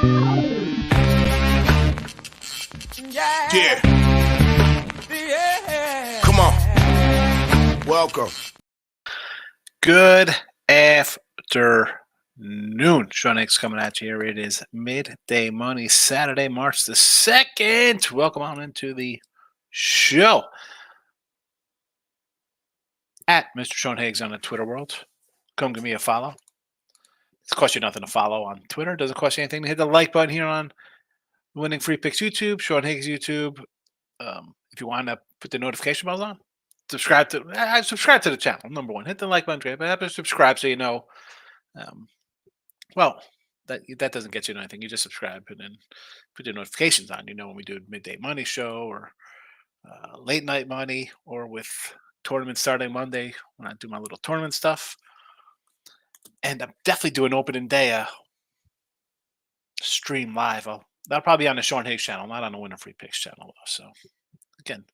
Yeah. Come on. Welcome. Good afternoon. Sean Higgs coming at you here. It is Midday Money, Saturday, March the 2nd. Welcome on into the show. At Mr. Sean Higgs on the Twitter world. Come give me a follow. It costs you nothing to follow on Twitter. It doesn't cost you anything to hit the like button here on Winning Free Picks YouTube, Sean Higgs YouTube. If you want to put the notification bells on, subscribe to the channel. Number one, hit the like button, but have to subscribe so you know. That doesn't get you anything. You just subscribe and then put your notifications on. You know when we do a midday money show or late night money, or with tournament starting Monday when I do my little tournament stuff. And I'm definitely doing opening day stream live. That'll probably be on the Sean Higgs channel, not on the Winner Free Picks channel though. So again,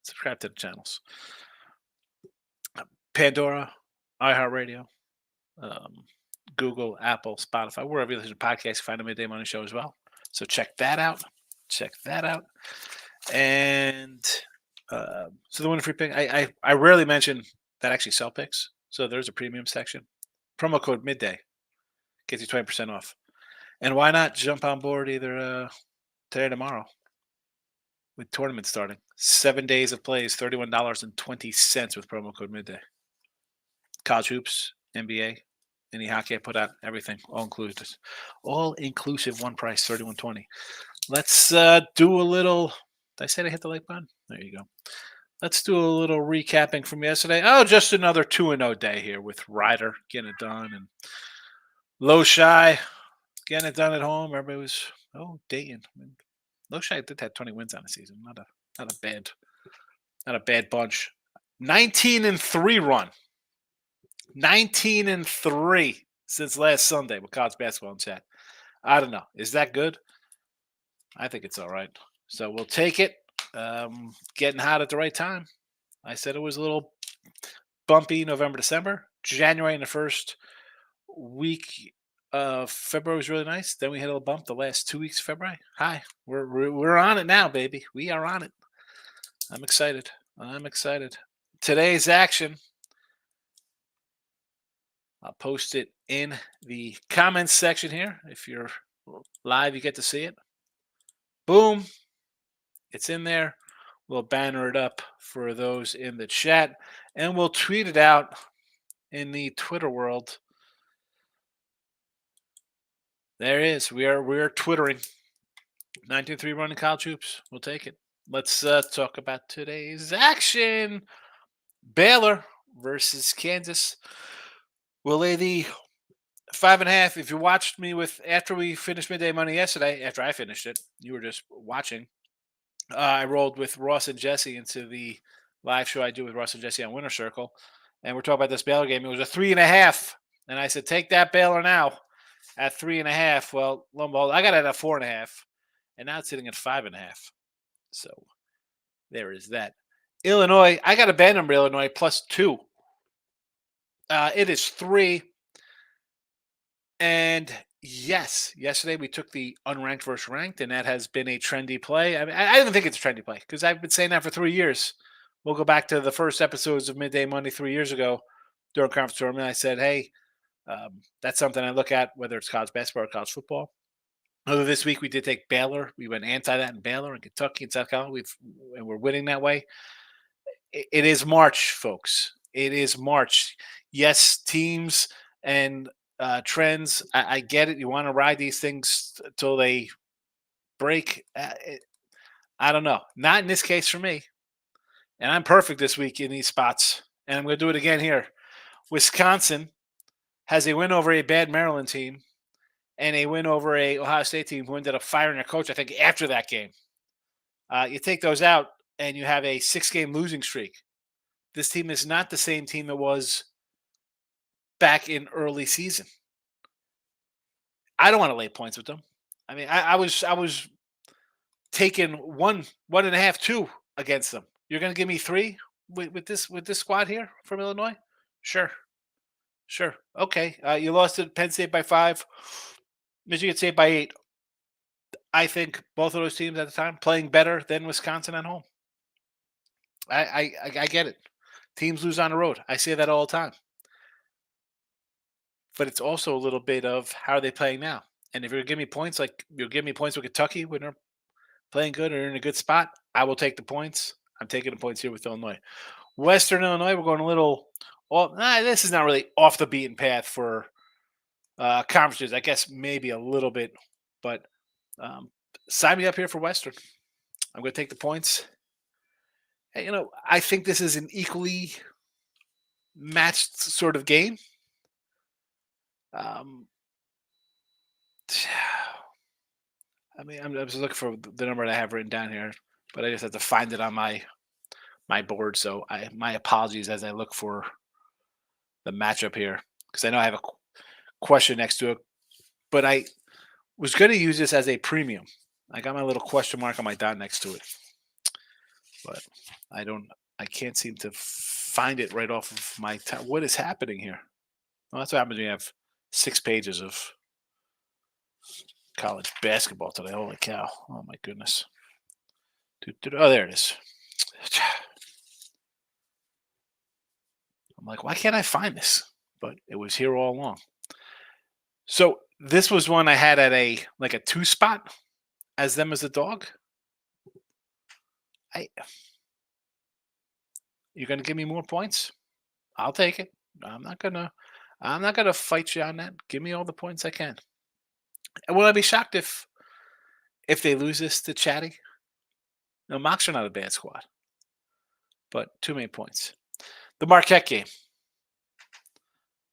subscribe to the channels. Pandora, iHeartRadio, Google, Apple, Spotify, wherever you listen to podcasts, you find a Midday Money Show as well. So check that out. And so the Winner Free Pick, I rarely mention that I actually sell picks. So there's a premium section. Promo code Midday gets you 20% off. And why not jump on board either today or tomorrow with tournament starting? 7 days of plays, $31.20 with promo code Midday. College hoops, NBA, any hockey I put out, everything, all inclusive. All inclusive, one price, $31.20. Let's do a little. Did I say I hit the like button? There you go. Let's do a little recapping from yesterday. Oh, just another 2-0 day here with Ryder getting it done and Low Shy getting it done at home. Everybody was Dayton. Low Shy did have 20 wins on the season. Not a bad bunch. 19-3 run. 19-3 since last Sunday with college basketball in chat. I don't know. Is that good? I think it's all right. So we'll take it. Getting hot at the right time. I said it was a little bumpy November, December. January and the first week of February was really nice. Then we had a little bump the last 2 weeks of February. Hi, we're on it now, baby. We are on it. I'm excited. Today's action. I'll post it in the comments section here. If you're live, you get to see it. Boom. It's in there. We'll banner it up for those in the chat, and we'll tweet it out in the Twitter world. There it is. We're twittering. 19-3 running college hoops. We'll take it. Let's talk about today's action. Baylor versus Kansas. We'll lay the 5.5. If you watched me after we finished Midday Money yesterday, after I finished it, you were just watching. I rolled with Ross and Jesse into the live show I do with Ross and Jesse on Winner Circle, and we're talking about this Baylor game. It was a 3.5, and I said, take that Baylor now at 3.5. Well, lo and behold, I got it at 4.5, and now it's sitting at 5.5. So there is that. Illinois, I got a bad number, Illinois, +2. It is 3. And yes, yesterday we took the unranked versus ranked, and that has been a trendy play. I mean, I don't think it's a trendy play because I've been saying that for 3 years. We'll go back to the first episodes of Midday Money 3 years ago during conference tournament. I said, hey, that's something I look at, whether it's college basketball or college football. Although this week we did take Baylor. We went anti that in Baylor and Kentucky and South Carolina. And we're winning that way. It is March, folks. It is March. Yes, teams and trends. I get it. You want to ride these things till they break. I don't know. Not in this case for me. And I'm perfect this week in these spots. And I'm going to do it again here. Wisconsin has a win over a bad Maryland team and a win over a Ohio State team who ended up firing their coach, I think, after that game. You take those out and you have a 6-game losing streak. This team is not the same team it was back in early season. I don't want to lay points with them. I mean, I was taking 1.5, 2 against them. You're going to give me 3 with this squad here from Illinois? Sure. Okay. You lost to Penn State by 5. Michigan State by 8. I think both of those teams at the time playing better than Wisconsin at home. I get it. Teams lose on the road. I say that all the time. But it's also a little bit of how are they playing now. And if you're gonna give me points, like you'll give me points with Kentucky when they're playing good or in a good spot, I will take the points. I'm taking the points here with Illinois. Western Illinois, we're going a little. Well, this is not really off the beaten path for conferences. I guess maybe a little bit, but um, sign me up here for Western. I'm going to take the points. Hey, I think this is an equally matched sort of game. Um, I mean, I'm just looking for the number that I have written down here, but I just have to find it on my board. So my apologies as I look for the matchup here because I know I have a question next to it, but I was going to use this as a premium. I got my little question mark on my dot next to it, but I can't seem to find it right off of my time. What is happening here? Well, that's what happens when you have 6 pages of college basketball today. Holy cow. Oh my goodness. Oh, there it is. I'm like, why can't I find this? But it was here all along. So this was one I had at a 2 spot as them as a dog. You're gonna give me more points? I'll take it. I'm not gonna fight you on that. Give me all the points I can. And will I be shocked if they lose this to Chatty? No, Mocs are not a bad squad, but too many points. The Marquette game.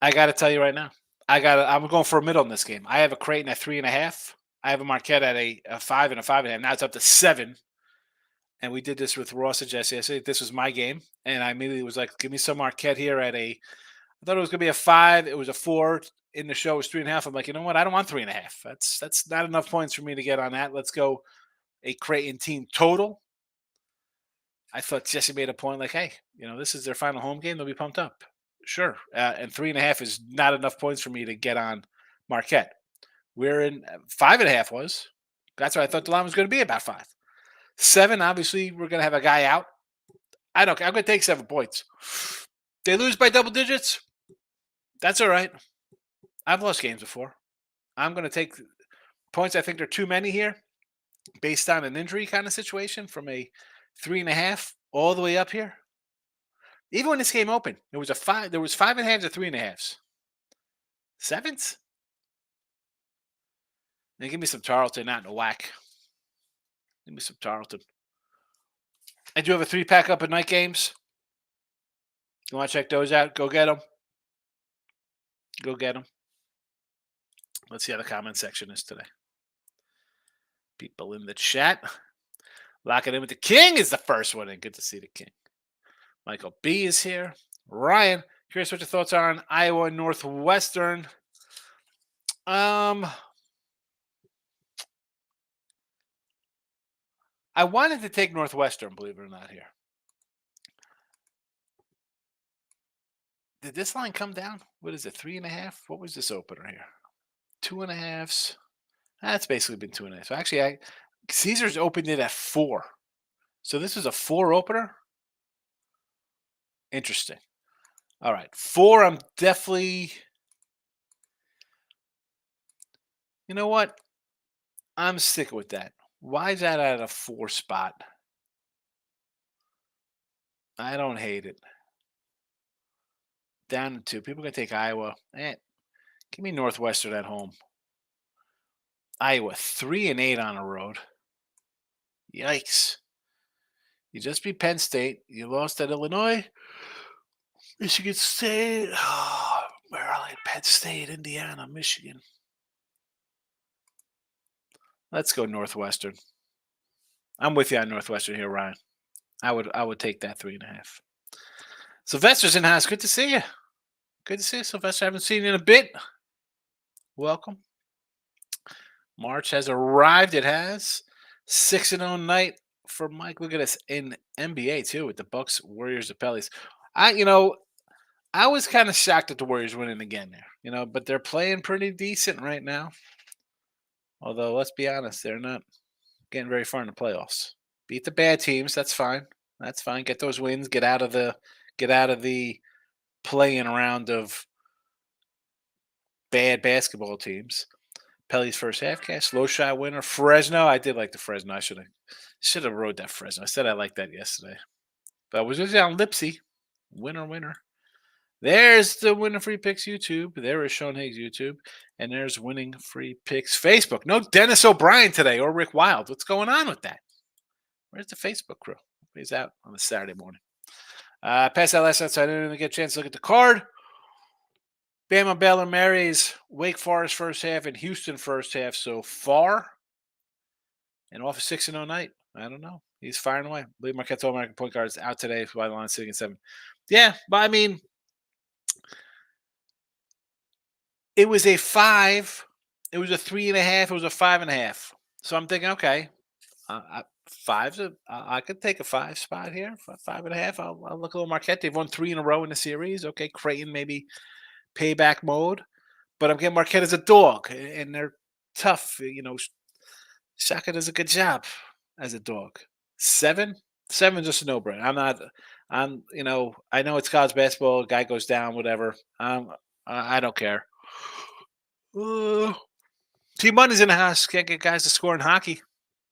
I got to tell you right now. I'm going for a middle in this game. I have a Creighton at 3.5. I have a Marquette at a 5 and a 5.5. Now it's up to 7. And we did this with Ross and Jesse. I said this was my game, and I immediately was like, "Give me some Marquette here at a." I thought it was going to be a 5. It was a 4. In the show, it was 3.5. I'm like, you know what? I don't want 3.5. That's not enough points for me to get on that. Let's go a Creighton team total. I thought Jesse made a point like, hey, this is their final home game. They'll be pumped up. Sure. And 3.5 is not enough points for me to get on Marquette. We're in 5.5 was. That's what I thought the line was going to be, about 5. 7, obviously, we're going to have a guy out. I'm going to take 7 points. They lose by double digits. That's all right. I've lost games before. I'm going to take points. I think they're too many here based on an injury kind of situation from a 3.5 all the way up here. Even when this game opened, there was 5.5 to 3.5s. 7s? Then give me some Tarleton, not in a whack. Give me some Tarleton. I do have a 3-pack up at night games. You want to check those out? Go get them. Go get them. Let's see how the comment section is today. People in the chat. Locking in with the King is the first one, and good to see the King. Michael B is here. Ryan, curious what your thoughts are on Iowa Northwestern. I wanted to take Northwestern, believe it or not, here. Did this line come down? What is it, 3.5? What was this opener here? 2.5s. That's basically been 2.5. So actually, Caesars opened it at 4. So this was a 4 opener? Interesting. All right. 4, I'm definitely... You know what? I'm sticking with that. Why is that at a 4 spot? I don't hate it. Down to 2. People are going to take Iowa. Give me Northwestern at home. Iowa 3-8 on the road. Yikes. You just beat Penn State. You lost at Illinois. Michigan State. Maryland, Penn State, Indiana, Michigan. Let's go Northwestern. I'm with you on Northwestern here, Ryan. I would take that 3.5. Sylvester's in house. Good to see you. Good to see you, Sylvester. I haven't seen you in a bit. Welcome. March has arrived. It has 6-0 night for Mike. Look at this in NBA too with the Bucks, Warriors, the Pellies. I was kind of shocked at the Warriors winning again there, but they're playing pretty decent right now. Although, let's be honest, they're not getting very far in the playoffs. Beat the bad teams. That's fine. That's fine. Get those wins. Get out of the playing around of bad basketball teams. Pelly's first half cast, slow shot winner. Fresno. I did like the Fresno. I should have wrote that Fresno. I said I liked that yesterday. But I was just on Lipsy. Winner, winner. There's the Winning Free Picks YouTube. There is Sean Higgs YouTube. And there's Winning Free Picks Facebook. No Dennis O'Brien today or Rick Wild. What's going on with that? Where's the Facebook crew? He's out on a Saturday morning. Past that last night, so I didn't even get a chance to look at the card. Bama, Baylor, Mary's, Wake Forest first half, and Houston first half so far. And off a 6-0 night. I don't know. He's firing away. I believe Marquette's All-American point guard is out today. Why the line sitting at 7. Yeah, but I mean, it was a 5. It was a 3.5. It was a 5.5. So I'm thinking, okay, I could take a 5 spot here. 5.5. I'll look a little Marquette. They've won 3 in a row in the series. Okay, Creighton maybe payback mode. But I'm getting Marquette as a dog, and they're tough. Shaka does a good job as a dog. 7? 7 just a no-brainer. I know it's college basketball. Guy goes down, whatever. I don't care. Team Money's in the house. Can't get guys to score in hockey.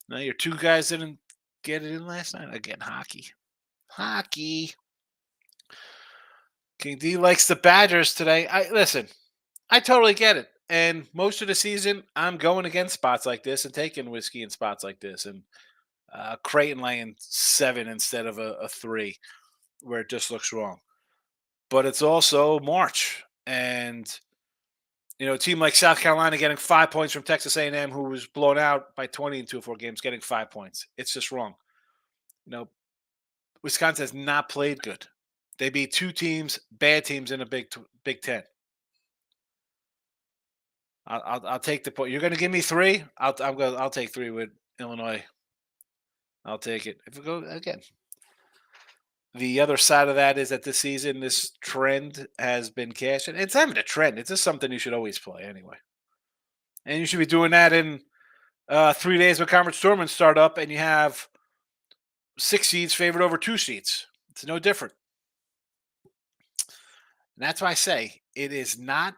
No, your 2 guys didn't get it in last night. Again, hockey. King D likes the Badgers today. I totally get it. And most of the season, I'm going against spots like this and taking whiskey in spots like this. And Creighton laying 7 instead of a 3, where it just looks wrong. But it's also March. And, a team like South Carolina getting 5 points from Texas A&M, who was blown out by 20 in 2 or 4 games, getting 5 points. It's just wrong. Wisconsin has not played good. They beat 2 teams, bad teams in a Big Ten. I'll take the point. You're going to give me 3. I'll take 3 with Illinois. I'll take it. If we go again, the other side of that is that this season, this trend has been cashed. And it's not even a trend. It's just something you should always play anyway. And you should be doing that in 3 days when conference tournaments start up, and you have 6 seeds favored over 2 seeds. It's no different. And that's why I say it is not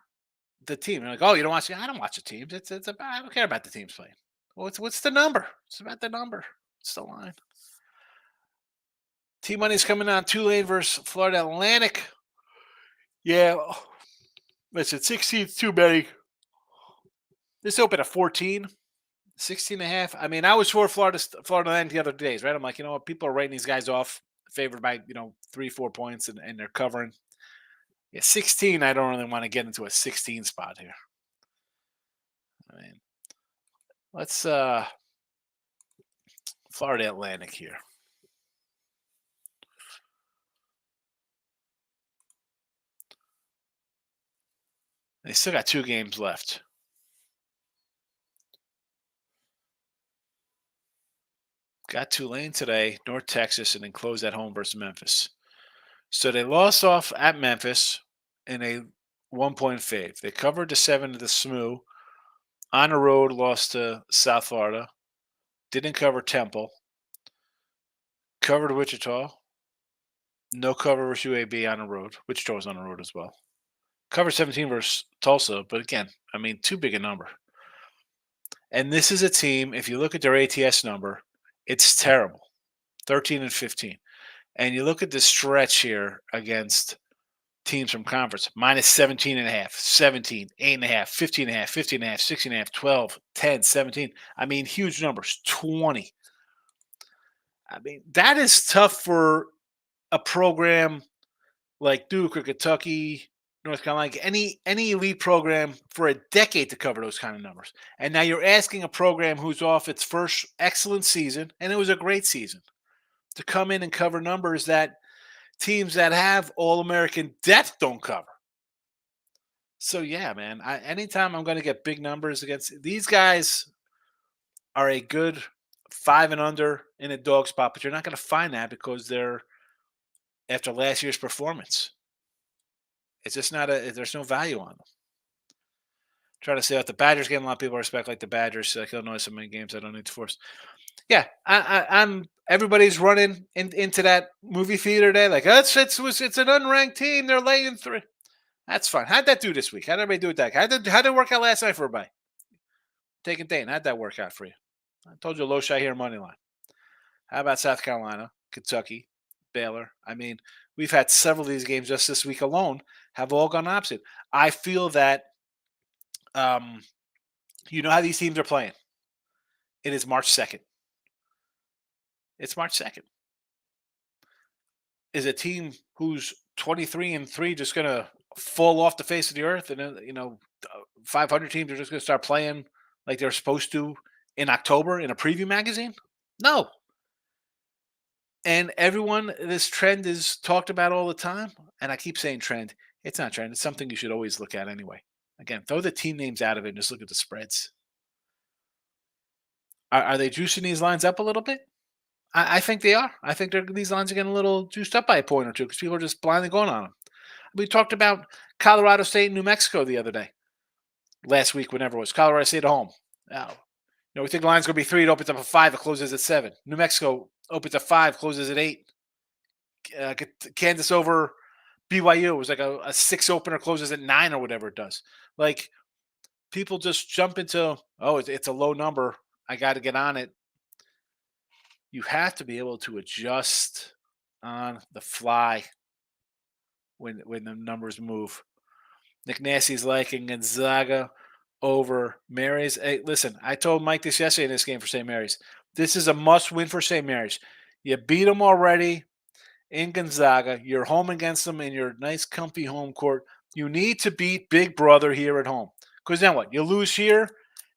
the team. You're like, oh, you don't watch I don't watch the teams. It's about, I don't care about the teams playing. Well, what's the number? It's about the number. It's the line. Team Money's coming on Tulane versus Florida Atlantic. Yeah. Listen, 6 seeds too many. This opened at 14, 16.5. I mean, I was for Florida Atlantic the other days, right? I'm like, what? People are writing these guys off, favored by 3-4 points, and they're covering. Yeah, 16. I don't really want to get into a 16 spot here. I mean, let's Florida Atlantic here. They still got 2 games left. Got Tulane today, North Texas, and then closed at home versus Memphis. So they lost off at Memphis in a 1-point fave. They covered the 7 of the SMU. On the road, lost to South Florida. Didn't cover Temple. Covered Wichita. No cover versus UAB on the road. Wichita was on the road as well. Covered 17 versus Tulsa, but again, I mean, too big a number. And this is a team, if you look at their ATS number, it's terrible. 13 and 15. And you look at the stretch here against teams from conference, minus 17.5, 17, 8.5, 15.5, 15.5, 16.5, 12, 10, 17. I mean, huge numbers, 20. I mean, that is tough for a program like Duke or Kentucky, North Carolina, any elite program for a decade to cover those kind of numbers. And now you're asking a program who's off its first excellent season, and it was a great season, to come in and cover numbers that teams that have All-American depth don't cover. So, yeah, man, anytime I'm going to get big numbers against these guys are a good 5 and under in a dog spot, but you're not going to find that because they're after last year's performance. It's just not there's no value on them. Trying to say out the Badgers game. A lot of people respect like the Badgers. Like Illinois, so many games I don't need to force. Yeah, I'm. Everybody's running into that movie theater today. Like it's an unranked team. They're laying 3. That's fine. How'd that do this week? How'd everybody do with that? How'd it work out last night for everybody? Taking Dane. How'd that work out for you? I told you low shot here money line. How about South Carolina, Kentucky, Baylor? I mean, we've had several of these games just this week alone have all gone opposite. I feel that um, you know how these teams are playing. It is March 2nd. It's March 2nd. Is a team who's 23-3 just going to fall off the face of the earth? And then, 500 teams are just going to start playing like they're supposed to in October in a preview magazine? No. And everyone, this trend is talked about all the time. And I keep saying trend. It's not trend. It's something you should always look at anyway. Again, throw the team names out of it and just look at the spreads. Are they juicing these lines up a little bit? I think they are. I think these lines are getting a little juiced up by a point or two because people are just blindly going on them. We talked about Colorado State and New Mexico the other day, last week, whenever it was. Colorado State at home. Now, we think the line's going to be 3. It opens up at 5. It closes at 7. New Mexico opens at 5, closes at 8. Kansas over BYU. It was like a 6 opener, closes at 9 or whatever it does. Like, people just jump into, it's a low number. I got to get on it. You have to be able to adjust on the fly when the numbers move. Nick Nasty's liking Gonzaga over Mary's. Hey, listen, I told Mike this yesterday in this game for St. Mary's. This is a must-win for St. Mary's. You beat them already in Gonzaga. You're home against them in your nice, comfy home court. You need to beat Big Brother here at home. Because then what? You lose here,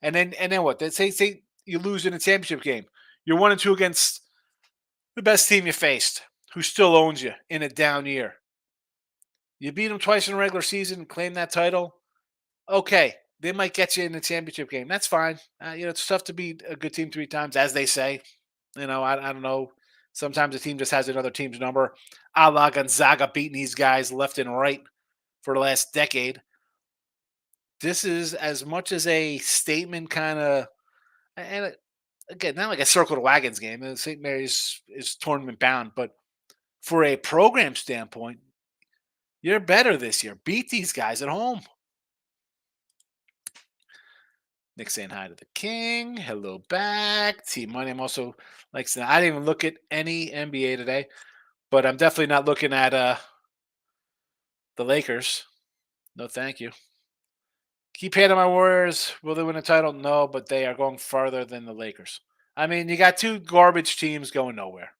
and then what? Say you lose in a championship game. You're 1-2 against the best team you faced, who still owns you in a down year. You beat them twice in the regular season and claim that title. Okay, they might get you in the championship game. That's fine. It's tough to beat a good team 3 times, as they say. I don't know. Sometimes a team just has another team's number. A la Gonzaga beating these guys left and right for the last decade. This is as much as a statement kind of, and again, not like a circle the wagons game. St. Mary's is tournament bound, but for a program standpoint, you're better this year. Beat these guys at home. Nick saying hi to the King. Hello back. Team Money. I'm also I didn't even look at any NBA today, but I'm definitely not looking at the Lakers. No, thank you. Keep hating my Warriors. Will they win a title? No, but they are going farther than the Lakers. I mean, you got 2 garbage teams going nowhere.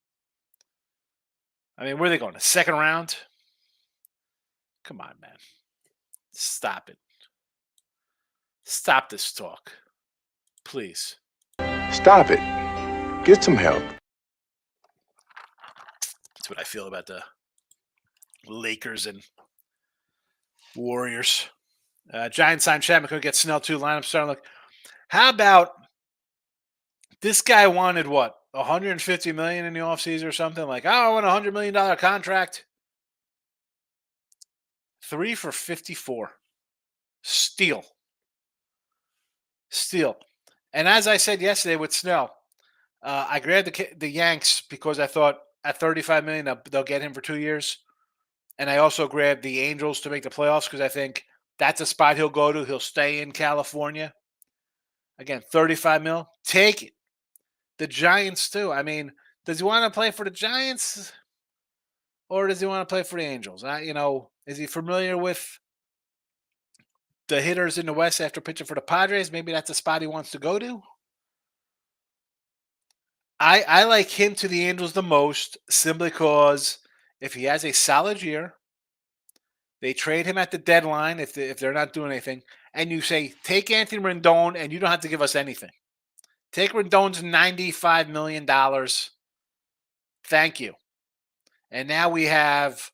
I mean, where are they going? The second round? Come on, man. Stop it. Stop this talk. Please. Stop it. Get some help. That's what I feel about the Lakers and Warriors. Giants sign Chapman, could get Snell too. Lineup starting look. How about this guy wanted what? $150 million in the offseason or something? Like, I want a $100 million contract. 3 for 54. Steal. And as I said yesterday with Snell, I grabbed the Yanks because I thought at $35 million they'll get him for 2 years. And I also grabbed the Angels to make the playoffs because I think that's a spot he'll go to. He'll stay in California. Again, 35 mil. Take it. The Giants too. I mean, does he want to play for the Giants or does he want to play for the Angels? Is he familiar with the hitters in the West after pitching for the Padres? Maybe that's a spot he wants to go to. I like him to the Angels the most simply because if he has a solid year, they trade him at the deadline if they're not doing anything, and you say, take Anthony Rendon and you don't have to give us anything. Take Rendon's $95 million. Thank you. And now we have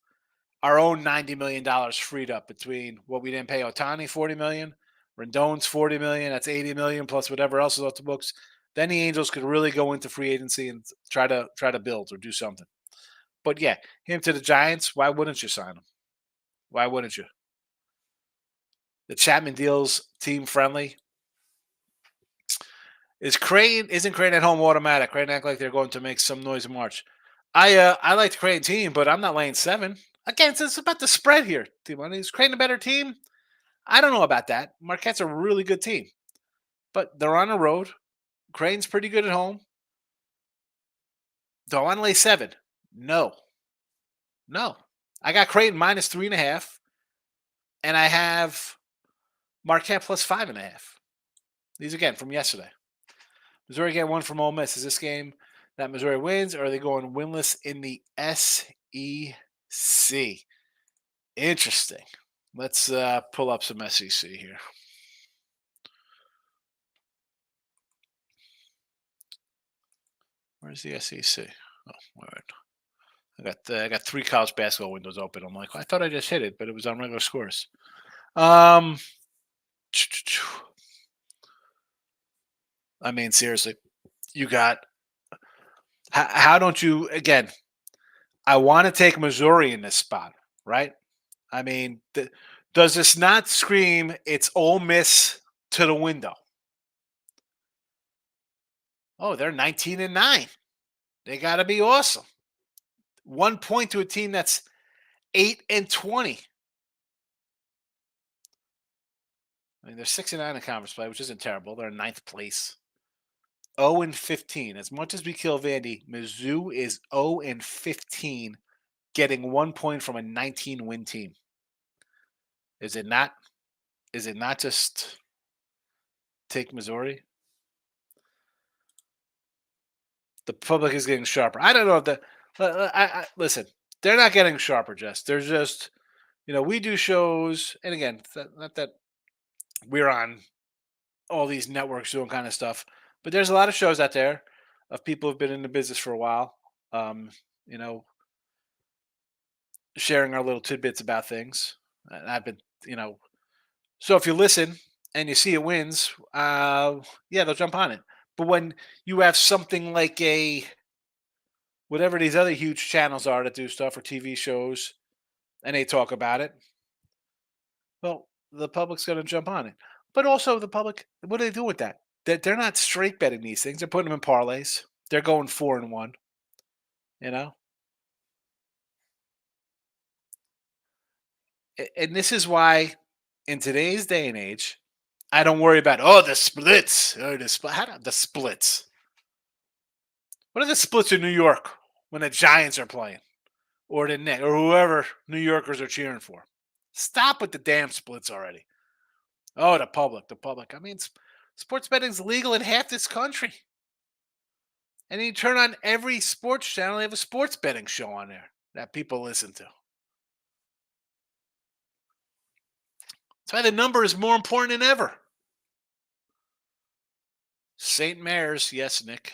our own $90 million freed up between what we didn't pay Ohtani, $40 million, Rendon's $40 million, that's $80 million plus whatever else is off the books. Then the Angels could really go into free agency and try to build or do something. But yeah, him to the Giants, why wouldn't you sign him? Why wouldn't you? The Chapman deal's team friendly. Isn't Creighton at home automatic? Creighton act like they're going to make some noise in March. I like the Creighton team, but I'm not laying 7. Again, it's about the spread here. Is Creighton a better team? I don't know about that. Marquette's a really good team, but they're on the road. Creighton's pretty good at home. Do I want to lay 7? No. No. I got Creighton minus 3.5, and I have Marquette plus 5.5. These again from yesterday. Missouri getting one from Ole Miss. Is this game that Missouri wins, or are they going winless in the SEC? Interesting. Let's pull up some SEC here. Where's the SEC? Oh, wait. I got 3 college basketball windows open. I'm like, I thought I just hit it, but it was on regular scores. I mean, seriously, you got. How don't you again? I want to take Missouri in this spot, right? I mean, does this not scream it's Ole Miss to the window? Oh, they're 19-9. They got to be awesome. 1 point to a team that's 8-20. I mean, they're 6-9 in conference play, which isn't terrible. They're in 9th place. 0-15. As much as we kill Vandy, Mizzou is 0-15, getting 1 point from a 19-win team. Is it not? Is it not just take Missouri? The public is getting sharper. I don't know if the. Listen, they're not getting sharper, Jess. They're just, we do shows, and again, not that we're on all these networks doing kind of stuff, but there's a lot of shows out there of people who've been in the business for a while. You know, sharing our little tidbits about things. And I've been, so if you listen and you see it wins, yeah, they'll jump on it. But when you have something like whatever these other huge channels are that do stuff or TV shows, and they talk about it, well, the public's going to jump on it. But also, the public, what do they do with that? They're not straight betting these things. They're putting them in parlays. They're going 4-1. You know, and this is why, in today's day and age, I don't worry about the splits. The splits. What are the splits in New York when the Giants are playing, or the Knicks, or whoever New Yorkers are cheering for? Stop with the damn splits already. Oh, the public. I mean, sports betting's legal in half this country, and you turn on every sports channel, they have a sports betting show on there that people listen to. That's why the number is more important than ever. St. Mary's, yes, Nick.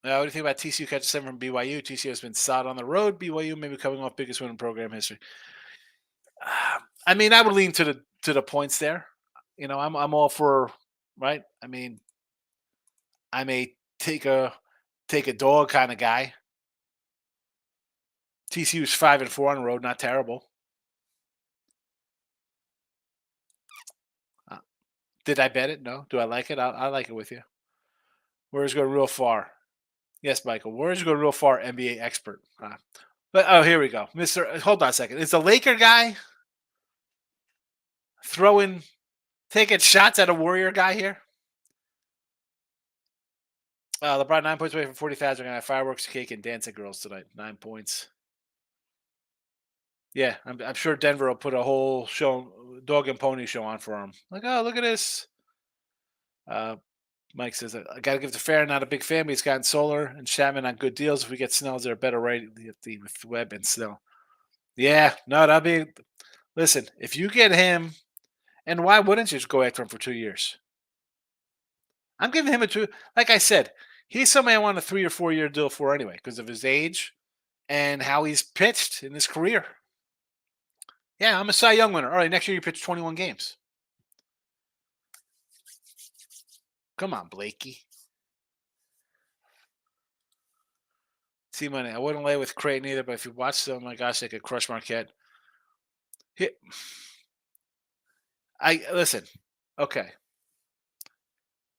What do you think about TCU catching 7 from BYU? TCU has been solid on the road. BYU maybe coming off biggest win in program history. I mean, I would lean to the points there. I'm all for, right. I mean, I'm a take a dog kind of guy. TCU's 5-4 on the road, not terrible. Did I bet it? No. Do I like it? I like it with you. Warriors go real far. Yes, Michael. Warriors go real far. NBA expert. But here we go, Mister. Hold on a second. Is the Laker guy taking shots at a Warrior guy here? LeBron 9 points away from 40,000. We're gonna have fireworks, cake, and dancing girls tonight. 9 points. Yeah, I'm sure Denver will put a whole dog and pony show on for him. Like, oh, look at this. Mike says, I got to give the fair, not a big fan, but he's gotten Solar and Chapman on good deals. If we get Snell, is there a better rate with Webb and Snell? Yeah, no, that'd be. Listen, if you get him, and why wouldn't you just go after him for 2 years? I'm giving him a 2. Like I said, he's somebody I want a 3 or 4 year deal for anyway because of his age and how he's pitched in his career. Yeah, I'm a Cy Young winner. All right, next year you pitch 21 games. Come on, Blakey. See money. I wouldn't lay with Creighton either, but if you watch them, oh my gosh, they could crush Marquette. I listen. Okay,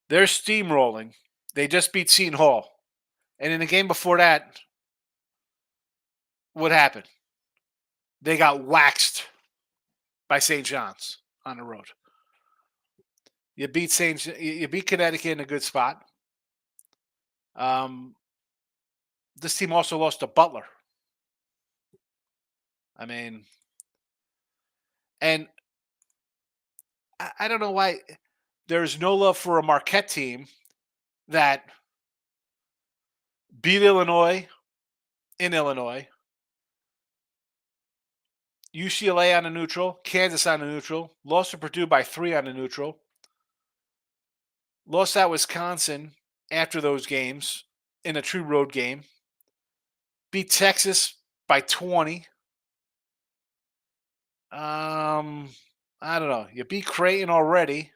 they're steamrolling. They just beat Seton Hall, and in the game before that, what happened? They got waxed by St. John's on the road. You beat Connecticut in a good spot. Um, this team also lost to Butler. I mean, and I don't know why there's no love for a Marquette team that beat Illinois in Illinois, UCLA on a neutral, Kansas on a neutral, lost to Purdue by 3 on a neutral, lost at Wisconsin after those games in a true road game, beat Texas by 20. I don't know. You beat Creighton already.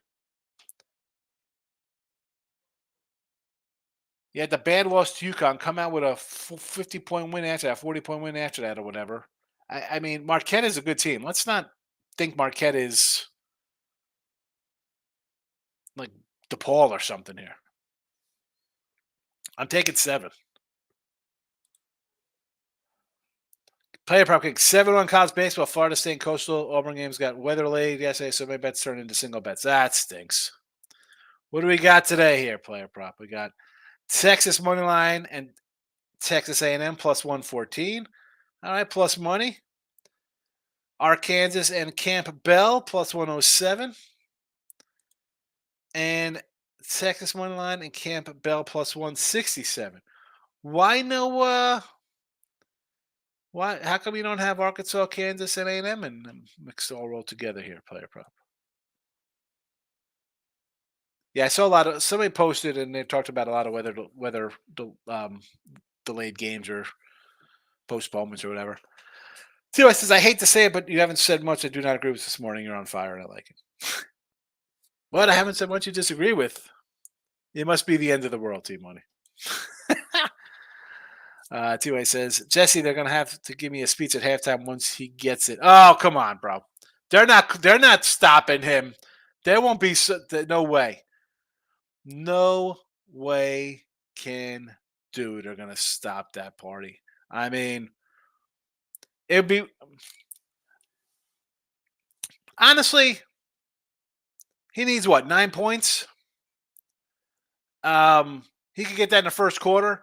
You had the bad loss to UConn, come out with a 50-point win after that, 40-point win after that, or whatever. I mean, Marquette is a good team. Let's not think Marquette is like DePaul or something here. I'm taking 7. Player prop kick 7 on college baseball. Florida State and Coastal Auburn games got weather laid yesterday, so my bets turned into single bets. That stinks. What do we got today here? Player prop. We got Texas money line and Texas A&M plus 114. All right, plus money. Arkansas and Camp Bell plus 107. And Texas money line and Camp Bell plus 167. Why no? Why? How come you don't have Arkansas, Kansas, and A&M and mixed all rolled together here? Player prop. Yeah, I saw a lot of somebody posted and they talked about a lot of weather delayed games or postponements or whatever. T.Y. says, I hate to say it, but you haven't said much. I do not agree with this morning. You're on fire, and I like it. What? I haven't said much you disagree with. It must be the end of the world, T-Money. T.Y. says, Jesse, they're going to have to give me a speech at halftime once he gets it. Oh, come on, bro. They're not stopping him. There won't be no way. No way can they're going to stop that party. I mean, it'd be honestly, he needs what, 9 points? He could get that in the first quarter.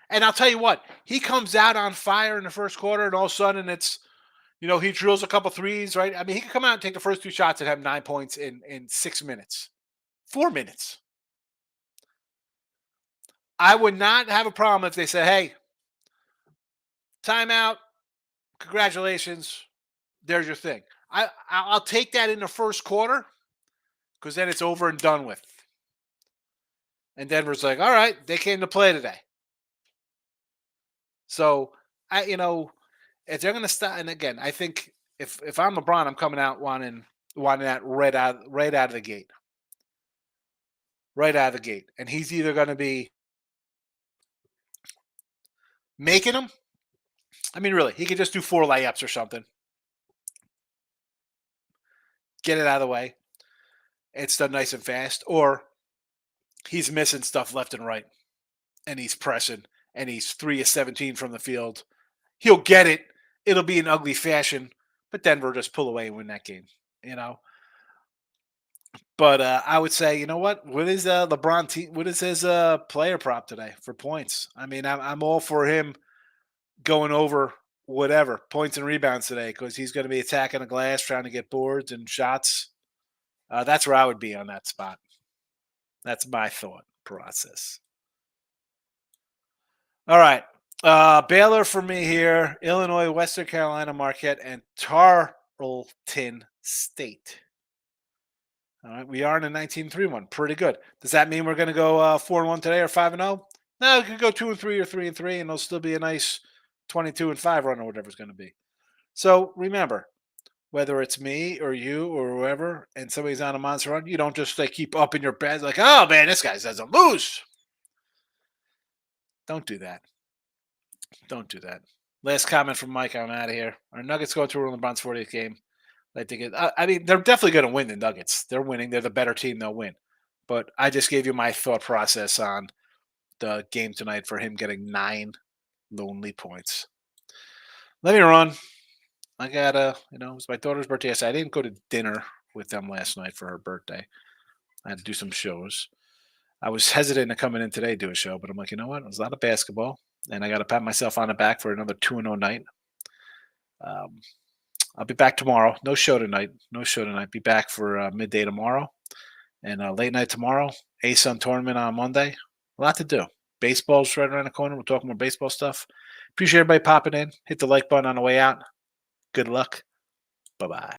And I'll tell you what, he comes out on fire in the first quarter, and all of a sudden it's, he drills a couple threes, right? I mean, he could come out and take the first 2 shots and have 9 points in 6 minutes, 4 minutes. I would not have a problem if they said, hey, timeout, congratulations, there's your thing. I'll take that in the first quarter because then it's over and done with. And Denver's like, all right, they came to play today. So, if they're going to stop, and again, I think if I'm LeBron, I'm coming out wanting that right out of the gate. Right out of the gate. And he's either going to be making them. I mean, really, he could just do 4 layups or something. Get it out of the way. It's done nice and fast. Or he's missing stuff left and right. And he's pressing. And he's 3 of 17 from the field. He'll get it. It'll be an ugly fashion. But Denver just pull away and win that game. But I would say, you know what? What is LeBron team? What is his player prop today for points? I mean, I'm all for him going over whatever points and rebounds today because he's going to be attacking the glass, trying to get boards and shots. That's where I would be on that spot. That's my thought process. All right. Baylor for me here. Illinois, Western Carolina, Marquette, and Tarleton State. All right, we are in a 19-3-1. Pretty good. Does that mean we're going to go 4-1 today or 5-0? No, we could go 2-3 or 3-3, and it'll still be a nice 22-5 run or whatever it's going to be. So remember, whether it's me or you or whoever, and somebody's on a monster run, you don't just keep up in your bed like, oh man, this guy doesn't lose. Don't do that. Don't do that. Last comment from Mike. I'm out of here. Our Nuggets go to LeBron's 40th game. I think I mean, they're definitely going to win the Nuggets. They're winning. They're the better team. They'll win. But I just gave you my thought process on the game tonight for him getting 9 lonely points. Let me run. I gotta, it was my daughter's birthday yesterday. I didn't go to dinner with them last night for her birthday. I had to do some shows. I was hesitant to come in today do a show, but I'm like, you know what? It was a lot of basketball, and I got to pat myself on the back for another 2-0 night. Um, I'll be back tomorrow. No show tonight. No show tonight. Be back for midday tomorrow and late night tomorrow. ASUN tournament on Monday. A lot to do. Baseball's right around the corner. We'll talk more baseball stuff. Appreciate everybody popping in. Hit the like button on the way out. Good luck. Bye-bye.